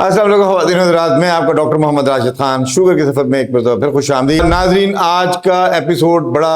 अस्सलाम वालेकुम ख़वातीन और हज़रात, मैं आपका डॉक्टर मोहम्मद राशिद खान शुगर के सफ़र में एक बार फिर खुशामदीद। नाजरीन, आज का एपिसोड बड़ा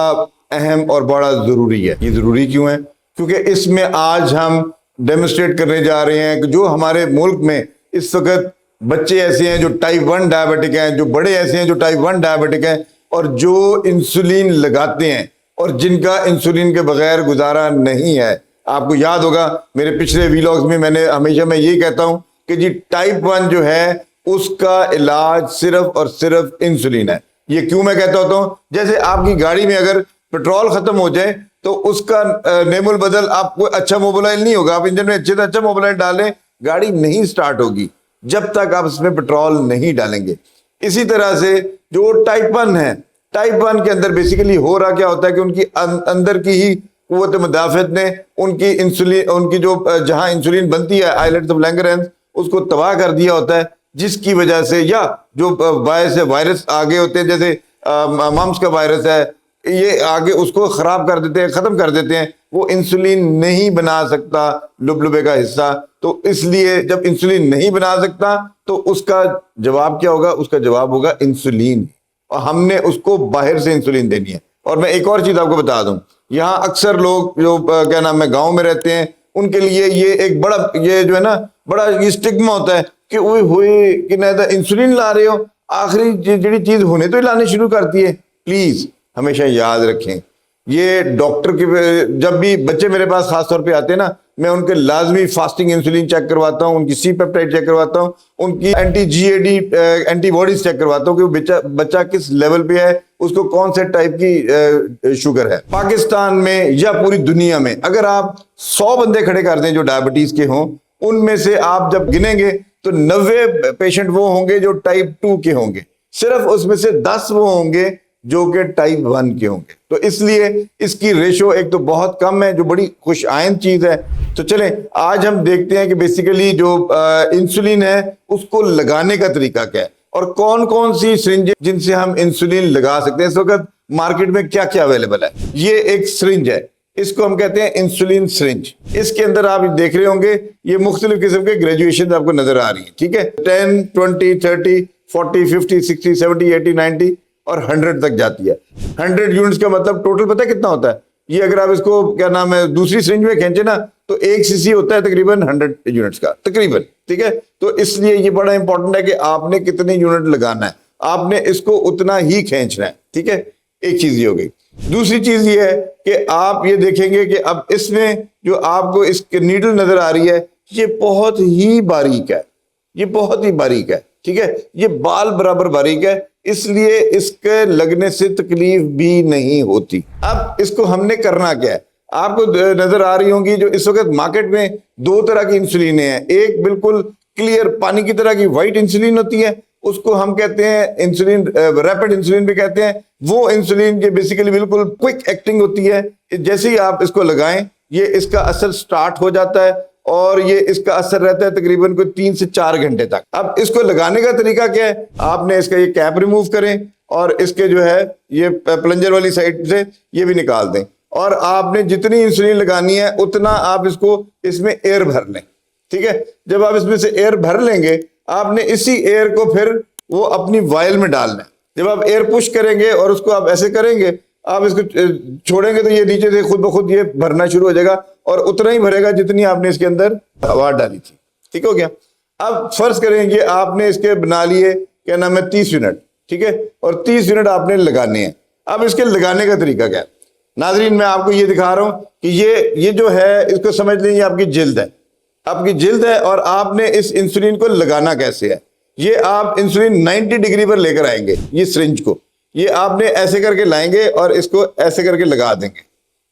अहम और बड़ा ज़रूरी है। ये ज़रूरी क्यों है? क्योंकि इसमें आज हम डेमोन्स्ट्रेट करने जा रहे हैं कि जो हमारे मुल्क में इस वक्त बच्चे ऐसे हैं जो टाइप 1 डायबिटिक हैं, जो बड़े ऐसे हैं जो टाइप 1 डायबिटिक हैं, और जो इंसुलिन लगाते हैं और जिनका इंसुलिन के बगैर गुजारा नहीं है। आपको याद होगा मेरे पिछले वीलॉग्स में मैंने हमेशा मैं यही कहता हूं कि जी टाइप 1 जो है उसका इलाज सिर्फ और सिर्फ इंसुलिन है। ये क्यों मैं कहता होता हूं? जैसे आपकी गाड़ी में अगर पेट्रोल खत्म हो जाए तो उसका नेमुल बदल आपको अच्छा मोबिलाइल नहीं होगा। आप इंजन में अच्छे से अच्छा मोबिलाइल डालें, गाड़ी नहीं स्टार्ट होगी जब तक आप इसमें पेट्रोल नहीं डालेंगे। इसी तरह से जो टाइप 1 है, टाइप 1 के अंदर बेसिकली हो रहा क्या होता है कि उनकी अंदर की ही कुव्वत मुदाफ़त ने उनकी इंसुलिन, उनकी जो जहां इंसुलिन बनती है आइलेट्स ऑफ लैंगरहैंस, उसको तबाह कर दिया होता है, जिसकी वजह से या जो वायरस आगे होते हैं, जैसे मम्स का वायरस है, ये आगे उसको खराब कर देते हैं, खत्म कर देते हैं। वो इंसुलिन नहीं बना सकता लुबलुबे का हिस्सा। तो इसलिए जब इंसुलिन नहीं बना सकता तो उसका जवाब क्या होगा? उसका जवाब होगा इंसुलिन, और हमने उसको बाहर से इंसुलिन देनी है। और मैं एक और चीज आपको बता दूं, यहाँ अक्सर लोग जो क्या नाम है गांव में रहते हैं, उनके लिए ये एक बड़ा ये जो है ना बड़ा ये स्टिग्मा होता है कि वो हुए कि ना इंसुलिन ला रहे हो, आखिरी जी चीज होने तो ही लाने शुरू करती है। प्लीज हमेशा याद रखें, ये डॉक्टर के जब भी बच्चे मेरे पास खास तौर पे आते हैं ना, मैं उनके लाजमी फास्टिंग इंसुलिन चेक करवाता हूँ, उनकी सी पेप्टाइड चेक करवाता हूँ, उनकी एंटी जीएडी एंटीबॉडीज चेक करवाता हूँ कि बच्चा किस लेवल पे है, उसको कौन से टाइप की शुगर है। पाकिस्तान में या पूरी दुनिया में अगर आप 100 बंदे खड़े कर दें जो डायबिटीज के हों, उनमें से आप जब गिनेंगे तो 90 पेशेंट वो होंगे जो टाइप 2 के होंगे, सिर्फ उसमें से 10 वो होंगे जो कि टाइप 1 के होंगे। तो इसलिए इसकी रेशो एक तो बहुत कम है, जो बड़ी खुश आइंद चीज है। तो चलें आज हम देखते हैं कि बेसिकली जो इंसुलिन है उसको लगाने का तरीका क्या है और कौन कौन सी सिरिंज जिनसे हम इंसुलिन लगा सकते हैं। इस वक्त मार्केट में क्या क्या अवेलेबल है। ये एक सिरिंज है, इसको हम कहते हैं इंसुलिन सिरिंज। इसके अंदर आप देख रहे होंगे ये मुख्तलिफ किस्म के ग्रेजुएशन आपको नजर आ रही है, ठीक है। 10, 20, 30, 40, 50, 60, 70, 80, 90 और 100 तक जाती है। 100 यूनिट्स का मतलब टोटल पता है कितना होता है? ये अगर आप इसको क्या नाम है दूसरी सिरिंज में खींचे ना तो 1 सीसी होता है तकरीबन 100 यूनिट्स का तकरीबन, ठीक है। तो इसलिए ये बड़ा इंपॉर्टेंट है कि आपने कितने यूनिट लगाना है, आपने इसको उतना ही खींचना है, ठीक है। एक चीज ये हो गई। दूसरी चीज ये है कि आप ये देखेंगे कि अब इसमें जो आपको इसके नीडल नजर आ रही है ये बहुत ही बारीक है, ये बहुत ही बारीक है, ठीक है। ये बाल बराबर बारीक है, इसलिए इसके लगने से तकलीफ भी नहीं होती। अब इसको हमने करना क्या है? आपको नजर आ रही होंगी जो इस वक्त मार्केट में 2 तरह की इंसुलिन है। एक बिल्कुल क्लियर पानी की तरह की व्हाइट इंसुलिन होती है, उसको हम कहते हैं इंसुलिन, रैपिड इंसुलिन भी कहते हैं। वो इंसुलिन ये बेसिकली बिल्कुल क्विक एक्टिंग होती है, जैसे ही आप इसको लगाएं ये इसका असर स्टार्ट हो जाता है और ये इसका असर रहता है तकरीबन कोई 3 से 4 घंटे तक। अब इसको लगाने का तरीका क्या है? आपने इसका ये कैप रिमूव करें और इसके जो है ये प्लंजर वाली साइड से ये भी निकाल दें, और आपने जितनी इंसुलिन लगानी है उतना आप इसको इसमें एयर भर लें, ठीक है। जब आप इसमें से एयर भर लेंगे आपने इसी एयर को फिर वो अपनी वायल में डालना है। जब आप एयर पुश करेंगे और उसको आप ऐसे करेंगे, आप इसको छोड़ेंगे तो ये नीचे से खुद ब खुद ये भरना शुरू हो जाएगा और उतना ही भरेगा जितनी आपने इसके अंदर हवा डाली थी, ठीक हो गया। अब फर्ज करेंगे आपने इसके बना लिए क्या नाम है 30 यूनिट, ठीक है, और 30 यूनिट आपने लगाने हैं। अब इसके लगाने का तरीका क्या है? नाजरीन मैं आपको ये दिखा रहा हूं कि ये जो है इसको समझ लें, ये आपकी जिल्द है, आपकी जिल्द है, और आपने इस इंसुलिन को लगाना कैसे है? ये आप इंसुलिन 90 डिग्री पर लेकर आएंगे, ये सिरिंज को ये आपने ऐसे करके लाएंगे और इसको ऐसे करके लगा देंगे।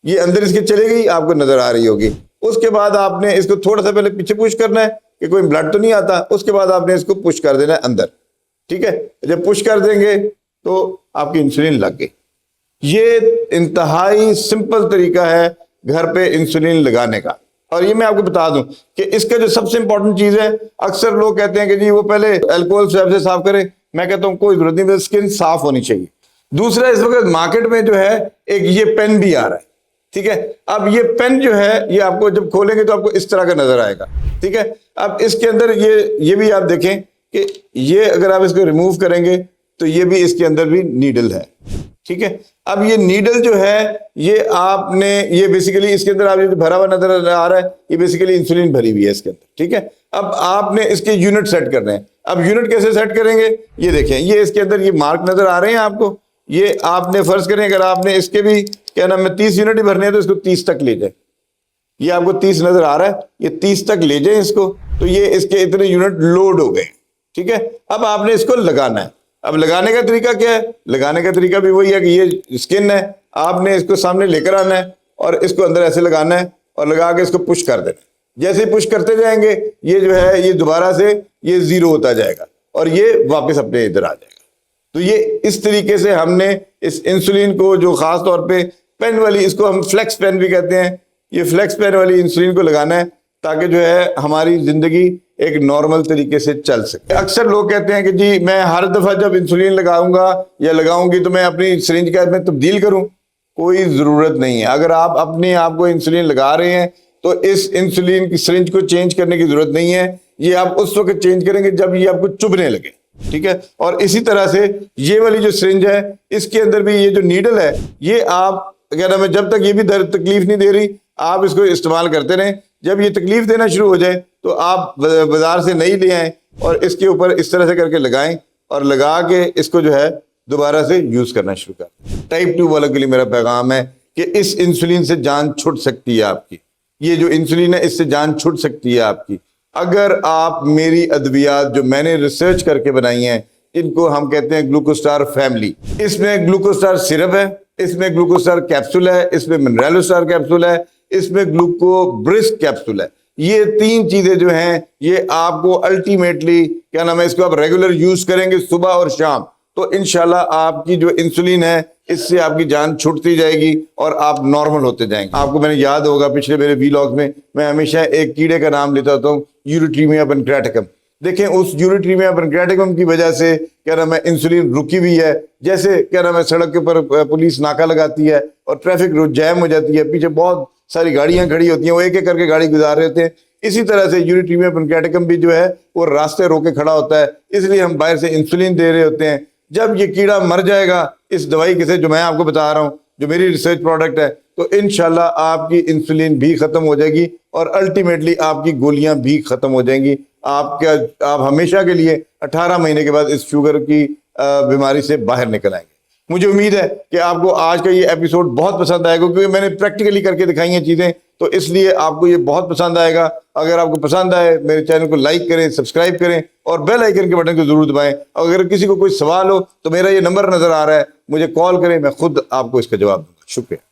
ये अंदर इसके चले गई, आपको नजर आ रही होगी। उसके बाद आपने इसको थोड़ा सा पहले पीछे पुश करना है कि कोई ब्लड तो नहीं आता। उसके बाद आपने इसको पुश कर देना है अंदर, ठीक है। जब पुश कर देंगे तो आपकी इंसुलिन लग गई। ये इंतहाई सिंपल तरीका है घर पे इंसुलिन लगाने का। और ये मैं आपको बता दूं कि इसका जो सबसे इंपॉर्टेंट चीज है, अक्सर लोग कहते हैं कि जी वो पहले अल्कोहल स्वैब से साफ करें। मैं कहता हूं कोई जरूरत नहीं, स्किन साफ होनी चाहिए। दूसरा, इस वक्त मार्केट में जो है एक ये पेन भी आ रहा है, ठीक है। अब ये पेन जो है ये आपको जब खोलेंगे तो आपको इस तरह का नजर आएगा। ठीक है। अब इसके अंदर ये भी आप देखें कि ये अगर आप इसको रिमूव करेंगे तो ये भी इसके अंदर भी नीडल है। ठीक है। अब ये नीडल जो है ये आपने ये बेसिकली इसके अंदर आप ये जो भरा हुआ नजर आ रहा है ये बेसिकली इंसुलिन भरी हुई है इसके अंदर। ठीक है। अब आपने इसके यूनिट सेट करने हैं। अब यूनिट कैसे सेट करेंगे, ये देखें, ये इसके अंदर ये मार्क नजर आ रहे हैं आपको। ये आपने फर्ज करें अगर आपने इसके भी क्या नाम है 30 यूनिट ही भरने हैं तो इसको 30 तक ले जाए। ये आपको 30 नजर आ रहा है, ये 30 तक ले जाए इसको, तो ये इसके इतने यूनिट लोड हो गए। ठीक है। अब आपने इसको लगाना है। अब लगाने का तरीका क्या है, लगाने का तरीका भी वही है कि ये स्किन है, आपने इसको सामने लेकर आना है और इसको अंदर ऐसे लगाना है और लगा के इसको पुश कर देना है। जैसे ही पुश करते जाएंगे ये जो है ये दोबारा से ये 0 होता जाएगा और ये वापस अपने इधर आ जाएगा। तो ये इस तरीके से हमने इस इंसुलिन को जो खास तौर पे पेन वाली, इसको हम फ्लेक्स पेन भी कहते हैं, ये फ्लेक्स पेन वाली इंसुलिन को लगाना है ताकि जो है हमारी जिंदगी एक नॉर्मल तरीके से चल सके। अक्सर लोग कहते हैं कि जी मैं हर दफा जब इंसुलिन लगाऊंगा या लगाऊंगी तो मैं अपनी सिरिंज का में तब्दील करूं। कोई जरूरत नहीं है। अगर आप अपने आप को इंसुलिन लगा रहे हैं तो इस इंसुलिन की सिरिंज को चेंज करने की जरूरत नहीं है। ये आप उस वक्त चेंज करेंगे जब ये आपको चुभने लगे। ठीक है। और इसी तरह से ये वाली जो सिरिंज है इसके अंदर भी ये जो नीडल है ये आप क्या नाम है जब तक ये भी दर्द तकलीफ नहीं दे रही आप इसको इस्तेमाल करते रहें। जब ये तकलीफ देना शुरू हो जाए तो आप बाजार से नई ले आएं और इसके ऊपर इस तरह से करके लगाएं और लगा के इसको जो है दोबारा से यूज करना शुरू करें। टाइप 2 वालों के लिए मेरा पैगाम है कि इस इंसुलिन से जान छूट सकती है आपकी। ये जो इंसुलिन है इससे जान छूट सकती है आपकी अगर आप मेरी अद्वियात जो मैंने रिसर्च करके बनाई हैं, इनको हम कहते हैं ग्लूकोस्टार फैमिली। इसमें ग्लूकोस्टार सिरप है, इसमें ग्लूकोस्टार कैप्सूल है, इसमें मिनरलोस्टार कैप्सूल है, इसमें ग्लूकोब्रिस्क कैप्सूल है। ये 3 चीजें जो हैं ये आपको अल्टीमेटली क्या नाम है इसको आप रेगुलर यूज करेंगे सुबह और शाम तो इंशाल्लाह आपकी जो इंसुलिन है इससे आपकी जान छूटती जाएगी और आप नॉर्मल होते जाएंगे। आपको मैंने याद होगा पिछले मेरे वीलॉग में मैं हमेशा एक कीड़े का नाम लेता हूँ, यूरिट्रीमिया पैनक्रेटिकम। देखें उस यूरिट्रीमिया पैनक्रेटिकम की वजह से क्या नाम है इंसुलिन रुकी हुई है। जैसे क्या नाम है सड़क के ऊपर पुलिस नाका लगाती है और ट्रैफिक जैम हो जाती है, पीछे बहुत सारी गाड़ियां खड़ी होती हैं, वो एक एक करके गाड़ी गुजार रहे थे। इसी तरह से यूरिट्रीमिया पैनक्रेटिकम भी जो है वो रास्ते रोके खड़ा होता है, इसलिए हम बाहर से इंसुलिन दे रहे होते हैं। जब ये कीड़ा मर जाएगा इस दवाई के से जो मैं आपको बता रहा हूँ जो मेरी रिसर्च प्रोडक्ट है तो इंशाल्लाह आपकी इंसुलिन भी खत्म हो जाएगी और अल्टीमेटली आपकी गोलियां भी खत्म हो जाएंगी। आप हमेशा के लिए 18 महीने के बाद इस शुगर की बीमारी से बाहर निकल आएंगे। मुझे उम्मीद है कि आपको आज का ये एपिसोड बहुत पसंद आएगा क्योंकि मैंने प्रैक्टिकली करके दिखाई हैं चीज़ें, तो इसलिए आपको ये बहुत पसंद आएगा। अगर आपको पसंद आए मेरे चैनल को लाइक करें, सब्सक्राइब करें और बेल आइकन के बटन को जरूर दबाएं। अगर किसी को कोई सवाल हो तो मेरा ये नंबर नजर आ रहा है, मुझे कॉल करें, मैं खुद आपको इसका जवाब दूंगा। शुक्रिया।